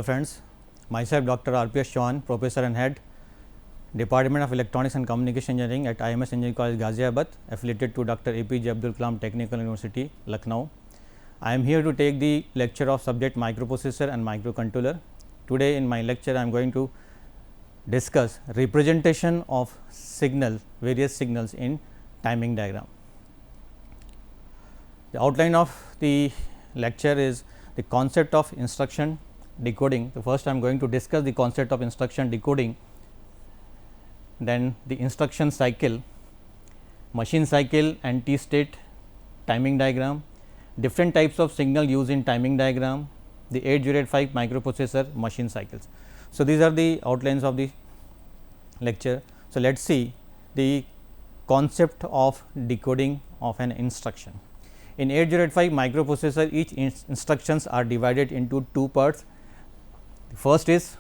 friends, myself Dr. RPS Chauhan, Professor and Head, Department of Electronics and Communication Engineering at IMS Engineering College Ghaziabad, affiliated to Dr. APJ Abdul Kalam Technical University, Lucknow. I am here to take the lecture of subject microprocessor and microcontroller. Today in my lecture I am going to discuss representation of signal, various signals in timing diagram. The outline of the lecture is the concept of instruction decoding. So, first I am going to discuss the concept of instruction decoding, then the instruction cycle, machine cycle and T state timing diagram, different types of signal used in timing diagram, the 8085 microprocessor machine cycles. So, these are the outlines of the lecture. So, let us see the concept of decoding of an instruction. In 8085 microprocessor, each instructions are divided into two parts. The first is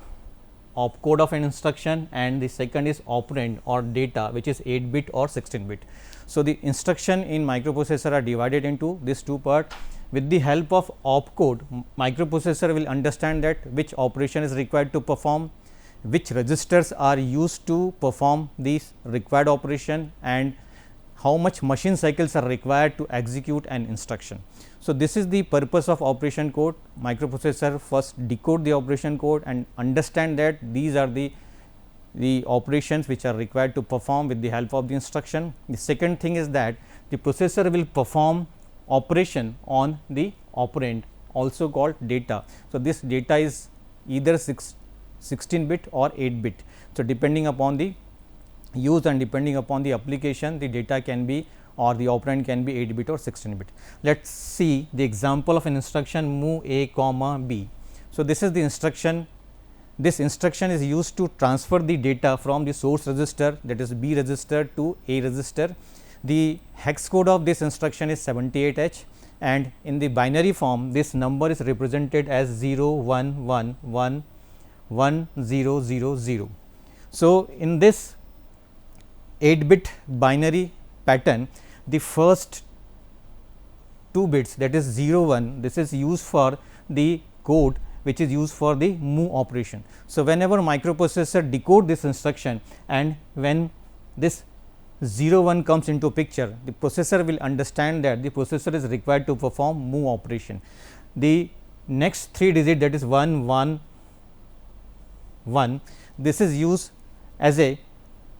opcode of an instruction and the second is operand or data, which is 8 bit or 16 bit. So, the instruction in microprocessor are divided into these two parts. With the help of opcode, microprocessor will understand that which operation is required to perform, which registers are used to perform these required operation, and how much machine cycles are required to execute an instruction. So, this is the purpose of operation code. Microprocessor first decode the operation code and understand that these are the operations which are required to perform with the help of the instruction. The second thing is that the processor will perform operation on the operand, also called data. So, this data is either 16 bit or 8 bit. So, depending upon the use and depending upon the application, the data can be or the operand can be 8 bit or 16 bit. Let us see the example of an instruction move A comma B. So, this is the instruction. This instruction is used to transfer the data from the source register, that is B register, to A register. The hex code of this instruction is 78H, and in the binary form this number is represented as 0 1 1 1 1 0 0 0. So, in this 8 bit binary pattern, the first 2 bits, that is 0 1, this is used for the code which is used for the move operation. So, whenever microprocessor decode this instruction and when this 0 1 comes into picture, the processor will understand that the processor is required to perform move operation. The next 3 digit, that is 1 1 1, this is used as a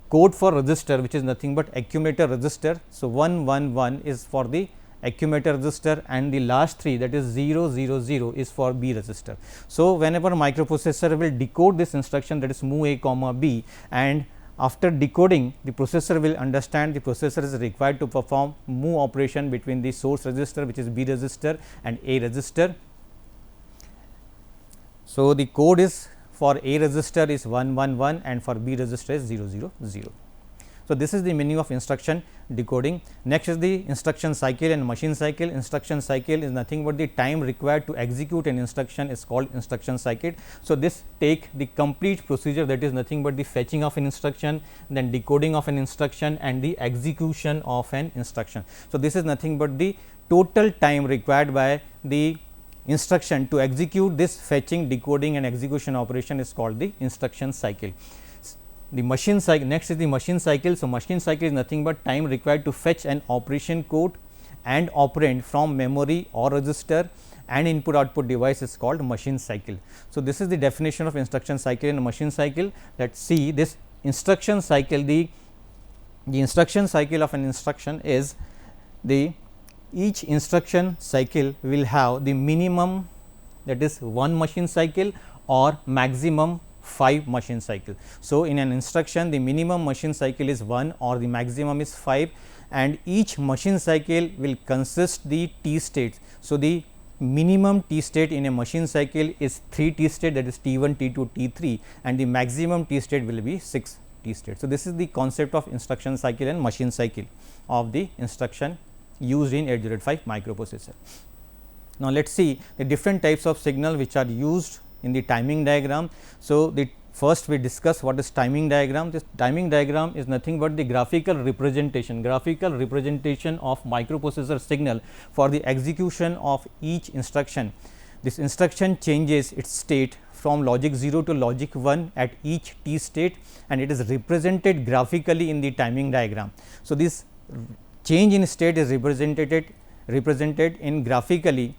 code for register, which is nothing but accumulator register. So, 1 1 1 is for the accumulator register and the last 3, that is 0 0 0, is for B register. So, whenever microprocessor will decode this instruction, that is move A comma B, and after decoding, the processor will understand the processor is required to perform move operation between the source register, which is B register, and A register. So, the code is for A register is 1 1 1 and for B register is 0 0 0. So, this is the meaning of instruction decoding. Next is the instruction cycle and machine cycle. Instruction cycle is nothing but the time required to execute an instruction is called instruction cycle. So, this take the complete procedure, that is nothing but the fetching of an instruction, then decoding of an instruction and the execution of an instruction. So, this is nothing but the total time required by the instruction to execute this fetching, decoding and execution operation is called the instruction cycle. The machine cycle, next is the machine cycle. So, machine cycle is nothing but time required to fetch an operation code and operand from memory or register and input output device is called machine cycle. So, this is the definition of instruction cycle and machine cycle. Let us see this instruction cycle. The instruction cycle of an instruction is each instruction cycle will have the minimum, that is 1 machine cycle or maximum 5 machine cycle. So, in an instruction the minimum machine cycle is 1 or the maximum is 5, and each machine cycle will consist the T states. So, the minimum T state in a machine cycle is 3 T state, that is T 1, T 2, T 3, and the maximum T state will be 6 T state. So, this is the concept of instruction cycle and machine cycle of the instruction used in 8085 microprocessor. Now, let us see the different types of signal which are used in the timing diagram. So, the first we discuss what is timing diagram. This timing diagram is nothing but the graphical representation of microprocessor signal for the execution of each instruction. This instruction changes its state from logic 0 to logic 1 at each t state, and it is represented graphically in the timing diagram. So, this change in state is represented in graphically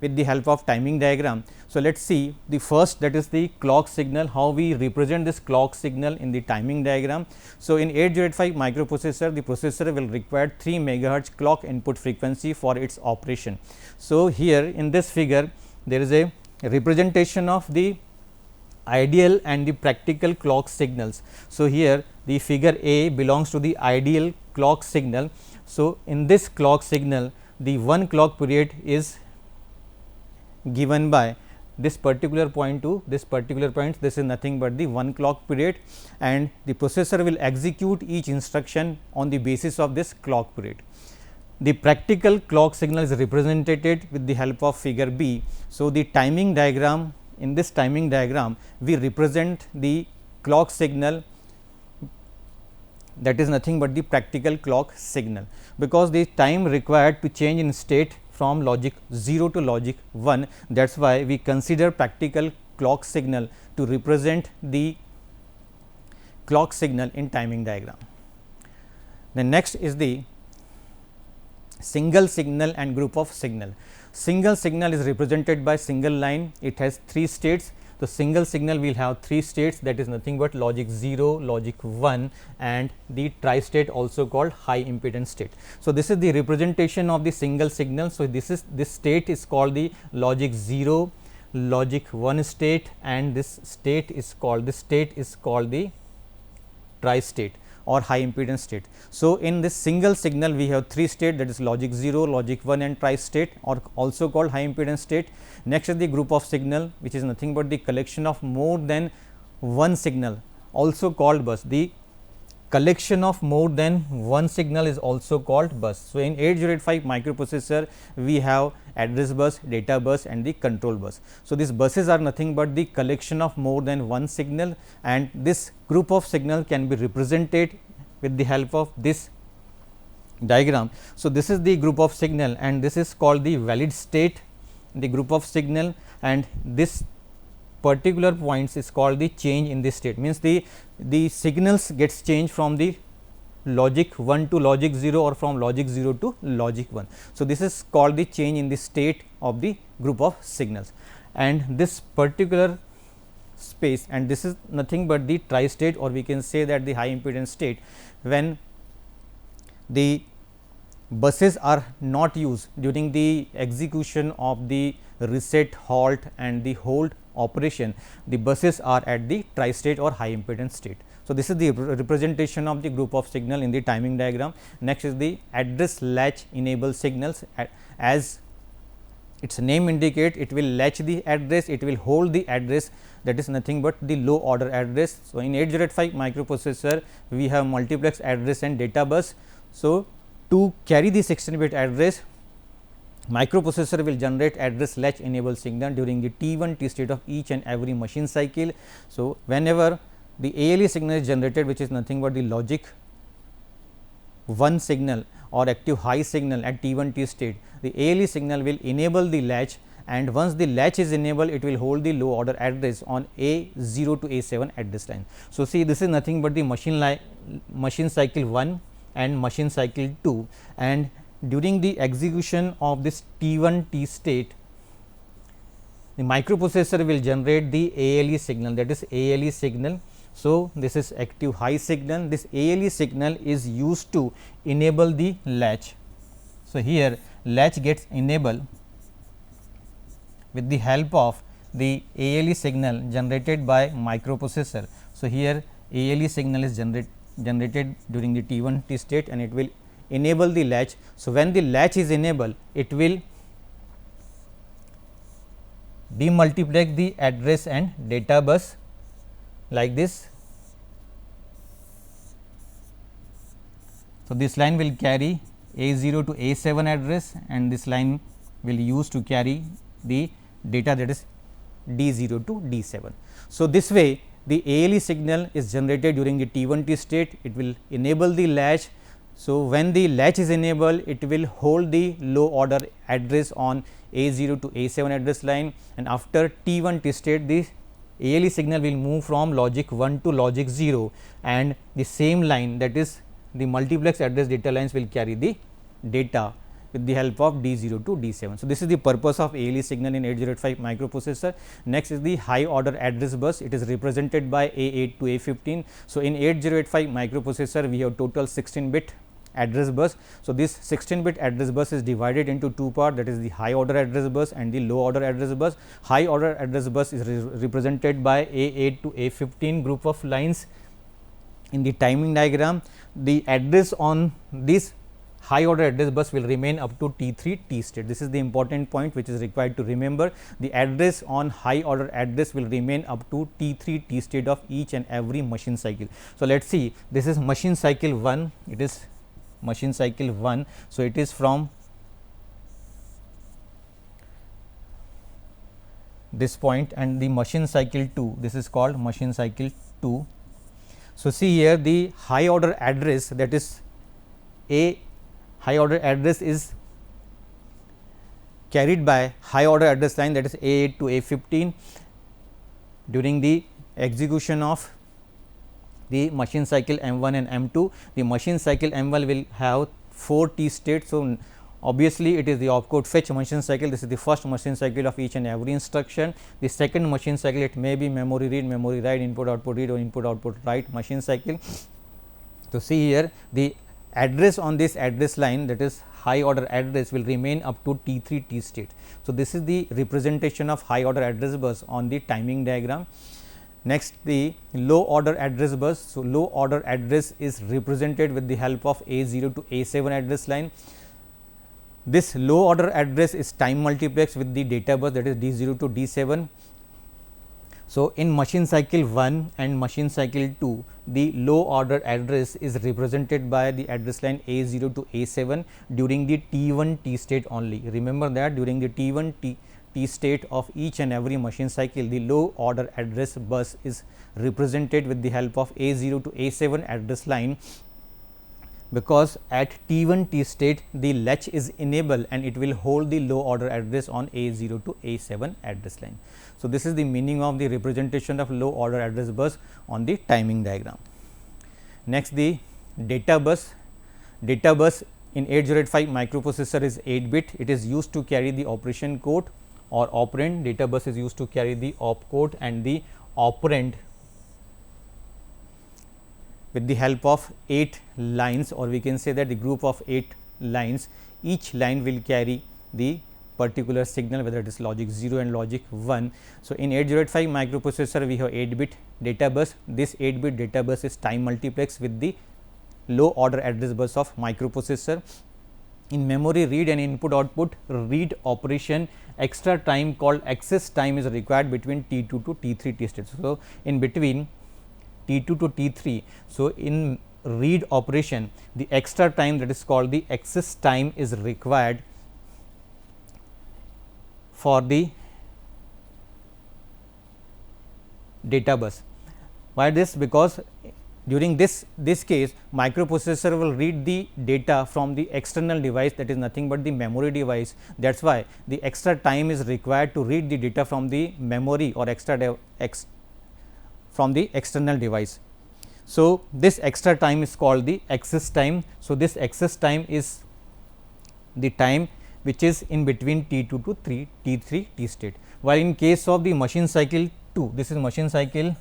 with the help of timing diagram. So, let us see the first, that is the clock signal, how we represent this clock signal in the timing diagram. So, in 8085 microprocessor, the processor will require 3 megahertz clock input frequency for its operation. So, here in this figure there is a representation of the ideal and the practical clock signals. So, here the figure A belongs to the ideal clock signal. So, in this clock signal, the one clock period is given by this particular point to this particular point. This is nothing but the one clock period, and the processor will execute each instruction on the basis of this clock period. The practical clock signal is represented with the help of figure B. So, the timing diagram, in this timing diagram we represent the clock signal, that is nothing but the practical clock signal, because the time required to change in state from logic 0 to logic 1, that is why we consider practical clock signal to represent the clock signal in timing diagram. The next is the single signal and group of signal. Single signal is represented by single line, it has 3 states. So, single signal will have 3 states, that is nothing but logic 0, logic 1 and the tri state, also called high impedance state. So, this is the representation of the single signal. So, this state is called the logic 0, logic 1 state, and this state is called the tri state or high impedance state. So, in this single signal we have 3 state, that is logic 0, logic 1 and tri state, or also called high impedance state. Next is the group of signal, which is nothing but the collection of more than one signal, also called bus. The collection of more than one signal is also called bus. So, in 8085 microprocessor we have address bus, data bus and the control bus. So, these buses are nothing but the collection of more than one signal, and this group of signal can be represented with the help of this diagram. So, this is the group of signal, and this is called the valid state, the group of signal, and this particular points is called the change in the state, means the signals gets changed from the logic 1 to logic 0 or from logic 0 to logic 1. So, this is called the change in the state of the group of signals, and this particular space, and this is nothing but the tri state, or we can say that the high impedance state, when the buses are not used during the execution of the reset, halt and the hold operation, the buses are at the tri state or high impedance state. So, this is the representation of the group of signal in the timing diagram. Next is the address latch enable signals. As its name indicate, it will latch the address, it will hold the address, that is nothing but the low order address. So, in 8085 microprocessor we have multiplex address and data bus. So, to carry the 16-bit address, microprocessor will generate address latch enable signal during the T1 T state of each and every machine cycle. So, whenever the ALE signal is generated, which is nothing but the logic 1 signal or active high signal at T1 T state, the ALE signal will enable the latch, and once the latch is enabled, it will hold the low order address on A0 to A7 address line. So, see, this is nothing but the machine cycle 1 and machine cycle 2, and during the execution of this T1 T state, the microprocessor will generate the ALE signal, that is ALE signal. So, this is active high signal, this ALE signal is used to enable the latch. So, here latch gets enabled with the help of the ALE signal generated by microprocessor. So, here ALE signal is generated during the T1 T state, and it will enable the latch. So, when the latch is enabled, it will demultiplex the address and data bus like this. So, this line will carry A0 to A7 address, and this line will use to carry the data, that is D0 to D7. So, this way the ALE signal is generated during the T1 T state, it will enable the latch. So, when the latch is enabled, it will hold the low order address on A0 to A7 address line, and after T1 T state, the ALE signal will move from logic 1 to logic 0, and the same line, that is the multiplex address data lines, will carry the data with the help of D0 to D7. So, this is the purpose of ALE signal in 8085 microprocessor. Next is the high order address bus. It is represented by A8 to A15. So, in 8085 microprocessor, we have total 16-bit address bus. So, this 16-bit address bus is divided into two parts, that is the high order address bus and the low order address bus. High order address bus is represented by A8 to A15 group of lines. In the timing diagram, the address on this high order address bus will remain up to T3 T state. This is the important point which is required to remember. The address on high order address will remain up to T3 T state of each and every machine cycle. So, let us see, this is machine cycle 1, it is machine cycle 1. So, it is from this point, and the machine cycle 2, this is called machine cycle 2. So, see here the high order address, that is A high order address is carried by high order address line, that is A8 to A15 during the execution of the machine cycle M1 and M2. The machine cycle M1 will have 4 T states. So, obviously, it is the opcode fetch machine cycle. This is the first machine cycle of each and every instruction. The second machine cycle, it may be memory read, memory write, input output read or input output write machine cycle. So, see here the address on this address line, that is high order address, will remain up to T3 T state. So, this is the representation of high order address bus on the timing diagram. Next, the low order address bus. So, low order address is represented with the help of A0 to A7 address line. This low order address is time multiplex with the data bus, that is D0 to D7. So, in machine cycle 1 and machine cycle 2, the low order address is represented by the address line A0 to A7 during the T1 T state only. Remember that during the T1 T state of each and every machine cycle, the low order address bus is represented with the help of A0 to A7 address line, because at T1 T state the latch is enabled and it will hold the low order address on A0 to A7 address line. So, this is the meaning of the representation of low order address bus on the timing diagram. Next, the data bus. Data bus in 8085 microprocessor is 8-bit. It is used to carry the operation code or operand. Data bus is used to carry the opcode and the operand with the help of 8 lines, or we can say that the group of 8 lines. Each line will carry the particular signal, whether it is logic 0 and logic 1. So, in 8085 microprocessor we have 8-bit data bus. This 8-bit data bus is time multiplex with the low order address bus of microprocessor. In memory read and input output read operation, extra time called access time is required between T2 to T3 T states. So, in between T2 to T3. So, in read operation, the extra time, that is called the access time, is required for the data bus. Why this? Because during this case, microprocessor will read the data from the external device, that is nothing but the memory device. That is why the extra time is required to read the data from the memory or from the external device. So, this extra time is called the access time. So, this access time is the time which is in between T2 to T3 T state. While in case of the machine cycle 2, this is machine cycle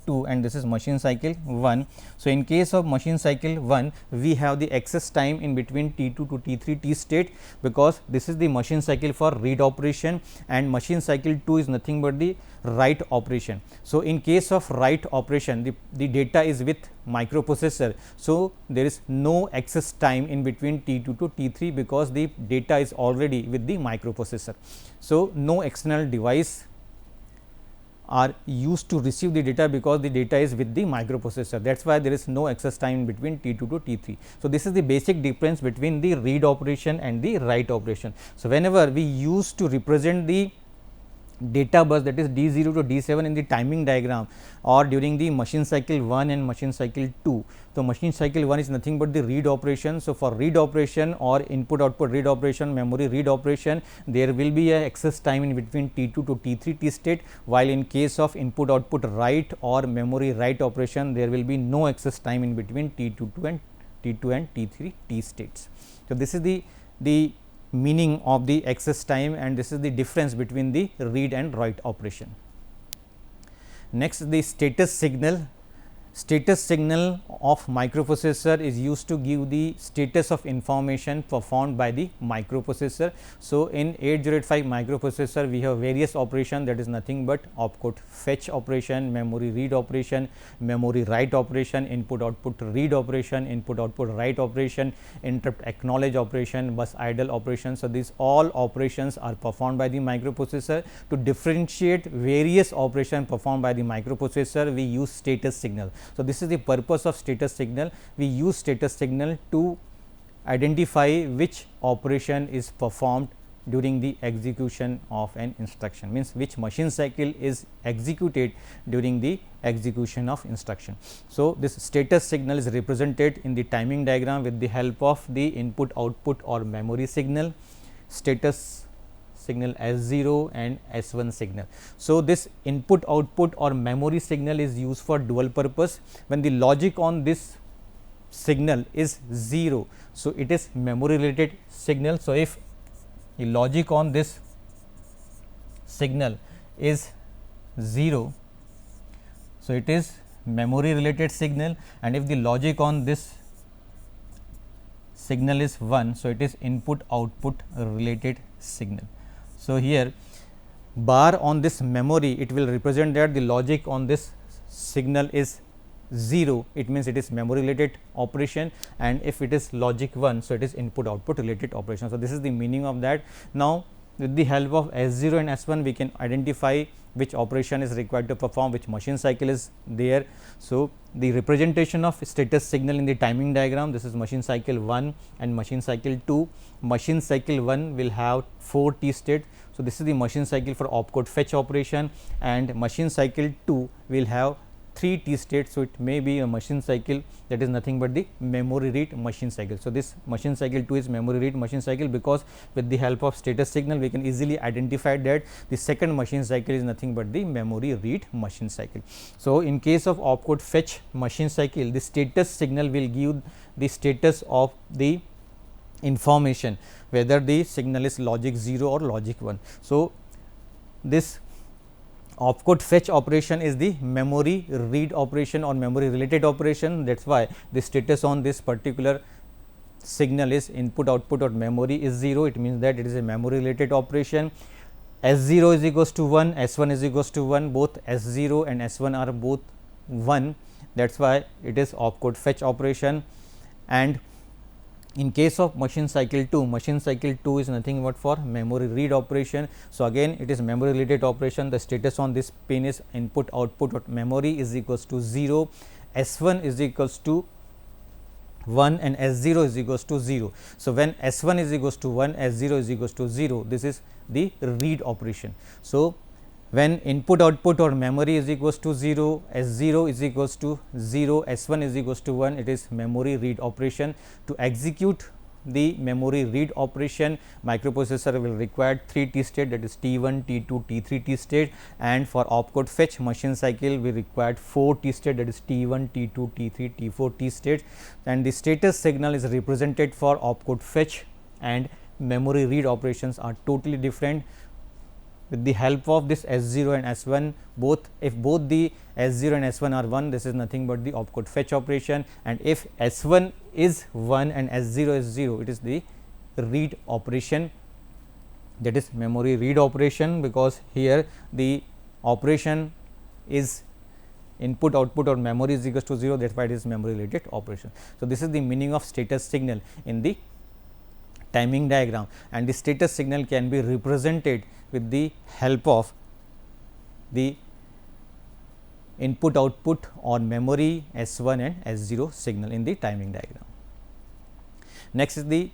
2 and this is machine cycle 1. So, in case of machine cycle 1, we have the access time in between T2 to T3 T state, because this is the machine cycle for read operation and machine cycle 2 is nothing but the write operation. So, in case of write operation, the data is with microprocessor. So, there is no access time in between T2 to T3, because the data is already with the microprocessor. So, no external device are used to receive the data, because the data is with the microprocessor. That is why there is no access time between T2 to T3. So, this is the basic difference between the read operation and the write operation. So, whenever we used to represent the data bus, that is D0 to D7 in the timing diagram or during the machine cycle 1 and machine cycle 2. So, machine cycle 1 is nothing but the read operation. So, for read operation or input output read operation, memory read operation, there will be a access time in between T2 to T3 T state, while in case of input output write or memory write operation, there will be no access time in between T2 and T3 T states. So, this is the meaning of the access time, and this is the difference between the read and write operation. Next, the status signal. Status signal of microprocessor is used to give the status of information performed by the microprocessor. So, in 8085 microprocessor, we have various operations, that is nothing but opcode fetch operation, memory read operation, memory write operation, input output read operation, input output write operation, interrupt acknowledge operation, bus idle operation. So, these all operations are performed by the microprocessor. To differentiate various operations performed by the microprocessor, we use status signal. So, this is the purpose of status signal. We use status signal to identify which operation is performed during the execution of an instruction, means which machine cycle is executed during the execution of instruction. So, this status signal is represented in the timing diagram with the help of the input output or memory signal, status signal S0 and S1 signal. So, this input output or memory signal is used for dual purpose. When the logic on this signal is 0, so it is memory related signal. So, if the logic on this signal is 0, so it is memory related signal, and if the logic on this signal is 1, so it is input output related signal. So, here bar on this memory, it will represent that the logic on this signal is 0, it means it is memory related operation, and if it is logic 1, so it is input output related operation. So, this is the meaning of that. Now, with the help of S0 and S1, we can identify which operation is required to perform, which machine cycle is there. So, the representation of status signal in the timing diagram, this is machine cycle 1 and machine cycle 2. Machine cycle 1 will have 4 T state. So, this is the machine cycle for opcode fetch operation, and machine cycle 2 will have 3 T states. So, it may be a machine cycle that is nothing but the memory read machine cycle. So, this machine cycle 2 is memory read machine cycle, because with the help of status signal we can easily identify that the second machine cycle is nothing but the memory read machine cycle. So, in case of opcode fetch machine cycle, the status signal will give the status of the information, whether the signal is logic 0 or logic 1. So, this opcode fetch operation is the memory read operation or memory related operation. That is why the status on this particular signal is input output or memory is 0, it means that it is a memory related operation. S0 is equals to 1, S1 is equals to 1, both S0 and S1 are both 1, that is why it is opcode fetch operation. And in case of machine cycle 2 is nothing but for memory read operation. So, again it is memory related operation. The status on this pin is input output or memory is equals to 0, S1 is equals to 1 and S0 is equals to 0. So, when S1 is equals to 1, S0 is equals to 0, this is the read operation. So, when input output or memory is equals to 0, S0 is equals to 0, S1 is equals to 1, it is memory read operation. To execute the memory read operation, microprocessor will require 3 T state, that is T1, T2, T3 T state, and for opcode fetch machine cycle we required 4 T state, that is T1, T2, T3, T4 T state, and the status signal is represented for opcode fetch and memory read operations are totally different. With the help of this S0 and S1, if both the S0 and S1 are 1, this is nothing but the opcode fetch operation, and if S1 is 1 and S0 is 0, it is the read operation, that is memory read operation, because here the operation is input output or memory is equals to 0, that is why it is memory related operation. So, this is the meaning of status signal in the timing diagram, and the status signal can be represented with the help of the input output or memory S1 and S0 signal in the timing diagram. Next is the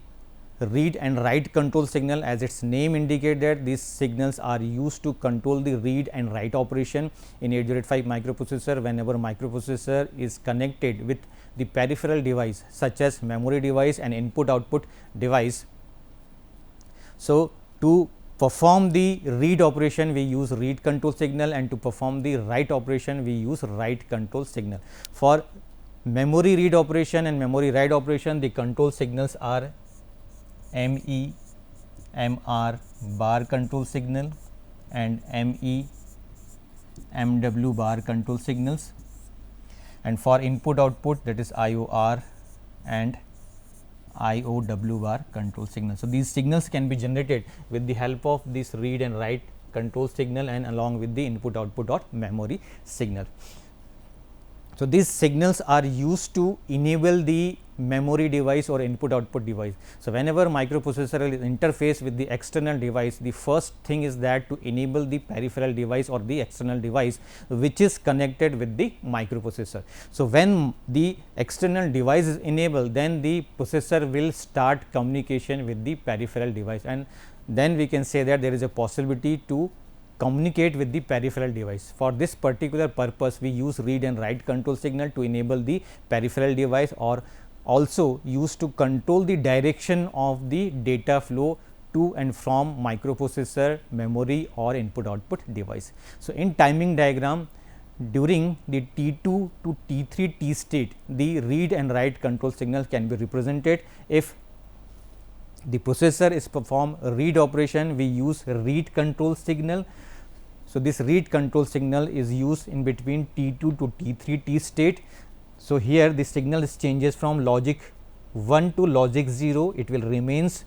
read and write control signal. As its name indicate that these signals are used to control the read and write operation in 8085 microprocessor. Whenever microprocessor is connected with the peripheral device such as memory device and input output device. So, to perform the read operation we use read control signal, and to perform the write operation we use write control signal. For memory read operation and memory write operation, the control signals are ME MR bar control signal and ME MW bar control signals, and for input output, that is IOR and IOW bar control signal. So, these signals can be generated with the help of this read and write control signal and along with the input output or memory signal. So, these signals are used to enable the memory device or input output device. So, whenever microprocessor is interface with the external device, the first thing is that to enable the peripheral device or the external device which is connected with the microprocessor. So, when the external device is enabled, then the processor will start communication with the peripheral device, and then we can say that there is a possibility to communicate with the peripheral device. For this particular purpose, we use read and write control signal to enable the peripheral device, or also used to control the direction of the data flow to and from microprocessor, memory or input output device. So, in timing diagram, during the T2 to T3 T state, the read and write control signal can be represented. If the processor is perform read operation, we use read control signal. So, this read control signal is used in between T2 to T3 T state. So, here the signal changes from logic 1 to logic 0, it will remains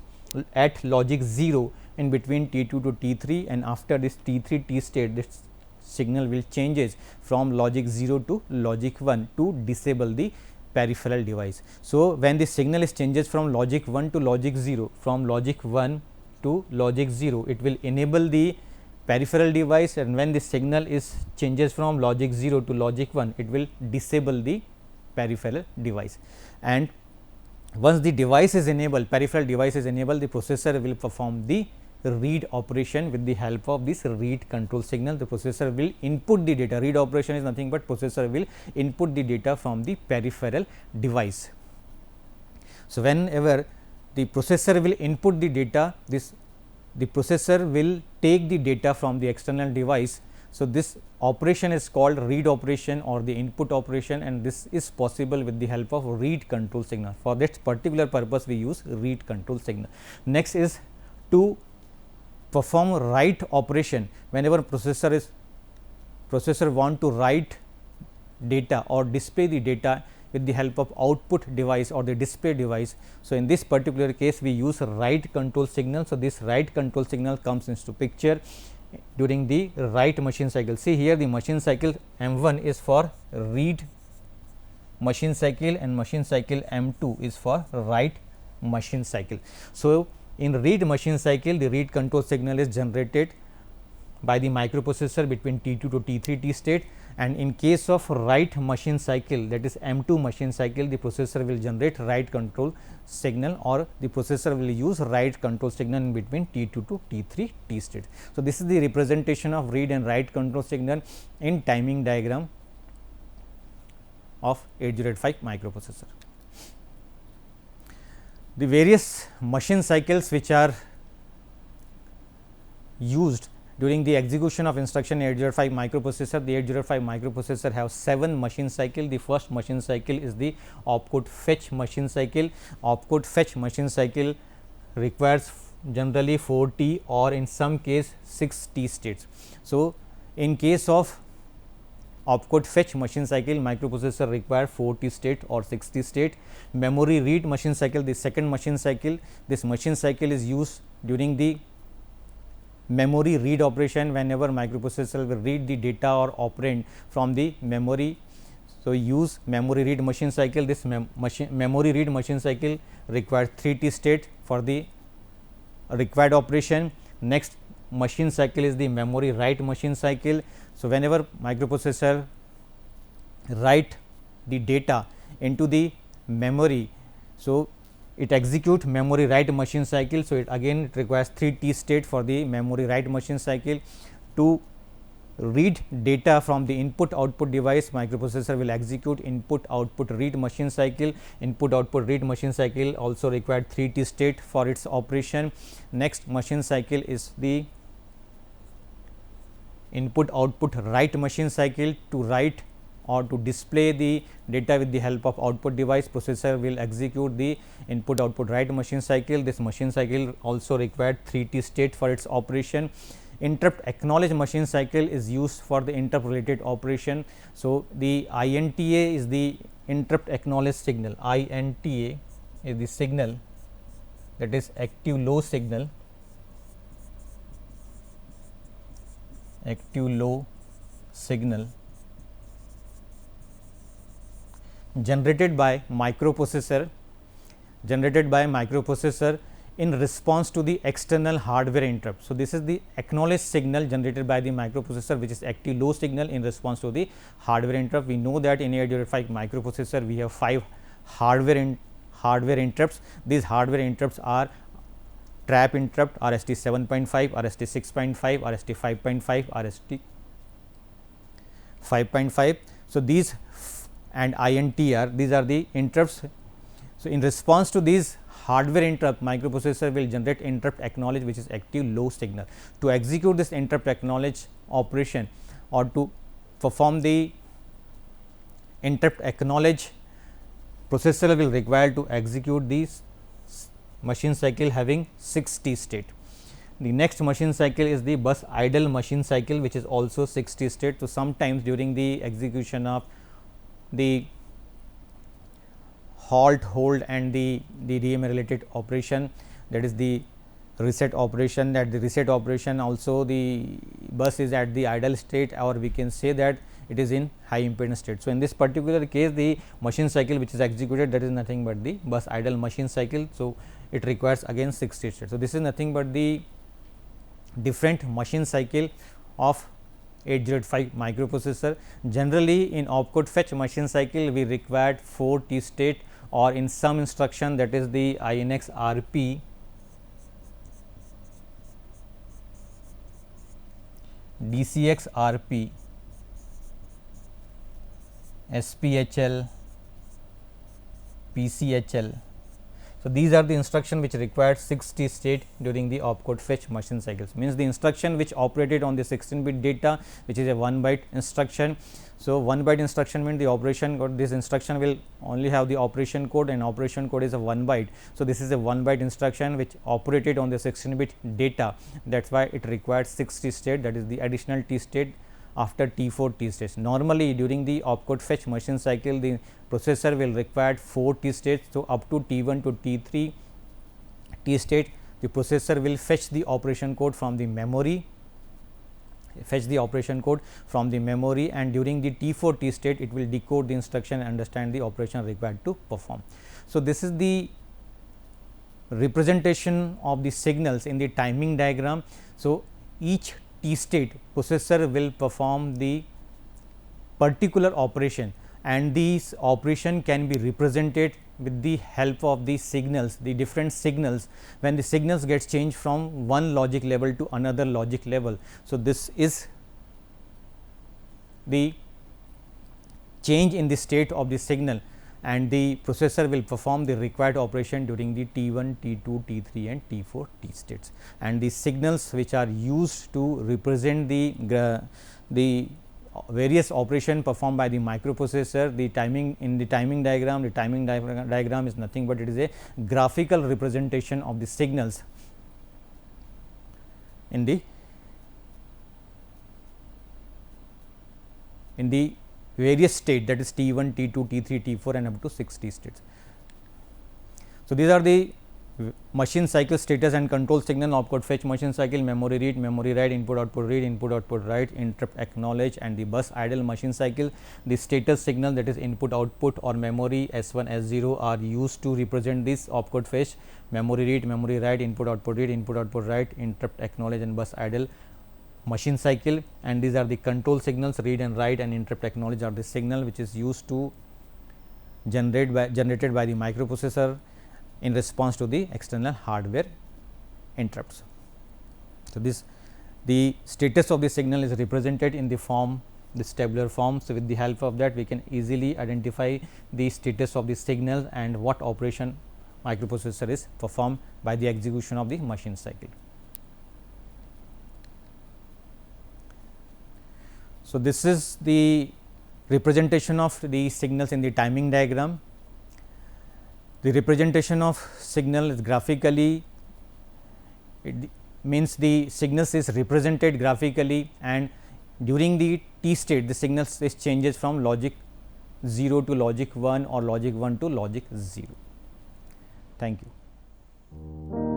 at logic 0 in between T2 to T3, and after this T3 T state, this signal will changes from logic 0 to logic 1 to disable the peripheral device. So, when the signal is changes from logic 1 to logic 0, from logic 1 to logic 0, it will enable the peripheral device, and when the signal is changes from logic 0 to logic 1, it will disable the peripheral device. And once the device is enabled, peripheral device is enabled, the processor will perform the read operation with the help of this read control signal. The processor will input the data. Read operation is nothing but processor will input the data from the peripheral device. So, whenever the processor will input the data, the processor will take the data from the external device. So, this operation is called read operation or the input operation, and this is possible with the help of read control signal. For that particular purpose, we use read control signal. Next is to perform write operation. Whenever processor want to write data or display the data with the help of output device or the display device. So, in this particular case, we use write control signal. So, this write control signal comes into picture during the write machine cycle. See here, the machine cycle M1 is for read machine cycle and machine cycle M2 is for write machine cycle. So, in read machine cycle, the read control signal is generated by the microprocessor between T2 to T3 T state, and in case of write machine cycle, that is M2 machine cycle, the processor will generate write control signal, or the processor will use write control signal in between T2 to T3 T state. So, this is the representation of read and write control signal in timing diagram of 8085 microprocessor. The various machine cycles which are used during the execution of instruction in 8085 microprocessor, the 8085 microprocessor have 7 machine cycle. The first machine cycle is the opcode fetch machine cycle. Opcode fetch machine cycle requires generally 4 T or in some case 6 T states. So, in case of opcode fetch machine cycle, microprocessor require 4 T state or 6 T state. Memory read machine cycle, the second machine cycle, this machine cycle is used during the memory read operation. Whenever microprocessor will read the data or operand from the memory. So, use memory read machine cycle. This memory read machine cycle requires 3 T state for the required operation. Next machine cycle is the memory write machine cycle. So, whenever microprocessor write the data into the memory, so it execute memory write machine cycle. So, it requires 3 T state for the memory write machine cycle. To read data from the input output device, microprocessor will execute input output read machine cycle. Input output read machine cycle also required 3 T state for its operation. Next machine cycle is the input output write machine cycle. To write or to display the data with the help of output device, processor will execute the input output write machine cycle. This machine cycle also required 3 T state for its operation. Interrupt acknowledge machine cycle is used for the interrupt related operation. So, the INTA is the interrupt acknowledge signal. INTA is the signal, that is active low signal, generated by microprocessor in response to the external hardware interrupt. So, this is the acknowledged signal generated by the microprocessor, which is active low signal in response to the hardware interrupt. We know that in 8085 microprocessor we have 5 hardware interrupts. These hardware interrupts are trap interrupt, RST 7.5, RST 6.5, RST 5.5, RST 5.5. So, these and INTR, these are the interrupts. So, in response to these hardware interrupt, microprocessor will generate interrupt acknowledge, which is active low signal. To execute this interrupt acknowledge operation or to perform the interrupt acknowledge, processor will require to execute these machine cycle having 6 T state. The next machine cycle is the bus idle machine cycle, which is also 6 T state. So, sometimes during the execution of the halt, hold and the DMA related operation, that is the reset operation, that the reset operation also the bus is at the idle state, or we can say that it is in high impedance state. So, in this particular case the machine cycle which is executed, that is nothing but the bus idle machine cycle. So, it requires again 6 T state. So, this is nothing but the different machine cycle of 8085 microprocessor. Generally in opcode fetch machine cycle we required 4 T state, or in some instruction, that is the INX RP, DCX RP, SPHL, PCHL. So, these are the instruction which required 6 T state during the opcode fetch machine cycles, means the instruction which operated on the 16 bit data, which is a 1 byte instruction. So, 1 byte instruction means the operation code, this instruction will only have the operation code, and operation code is a 1 byte. So, this is a 1 byte instruction which operated on the 16 bit data, that is why it required 6 T state, that is the additional T state after T4 T states. Normally during the opcode fetch machine cycle the processor will require 4 T states. So, up to T1 to T3 T state the processor will fetch the operation code from the memory, and during the T4 T state it will decode the instruction and understand the operation required to perform. So, this is the representation of the signals in the timing diagram. So, each T state processor will perform the particular operation, and these operation can be represented with the help of the signals, the different signals, when the signals gets changed from one logic level to another logic level. So, this is the change in the state of the signal, and the processor will perform the required operation during the T1, T2, T3 and T4 T states. And the signals which are used to represent the various operation performed by the microprocessor, the timing in the timing diagram, diagram is nothing but it is a graphical representation of the signals in the various state, that is T1, T2, T3, T4 and up to 6 T states. So, these are the machine cycle status and control signal, opcode fetch machine cycle, memory read, memory write, input output read, input output write, interrupt acknowledge and the bus idle machine cycle. The status signal, that is input output or memory S1, S0 are used to represent this opcode fetch, memory read, memory write, input output read, input output write, interrupt acknowledge and bus idle machine cycle. And these are the control signals, read and write and interrupt acknowledge are the signal which is used to generated by the microprocessor. in response to the external hardware interrupts. So, the status of the signal is represented in the form, this tabular form. So, with the help of that we can easily identify the status of the signal and what operation microprocessor is performed by the execution of the machine cycle. So, this is the representation of the signals in the timing diagram. The representation of signal is graphically, it means the signals is represented graphically, and during the t state the signals is changes from logic 0 to logic 1 or logic 1 to logic 0. Thank you.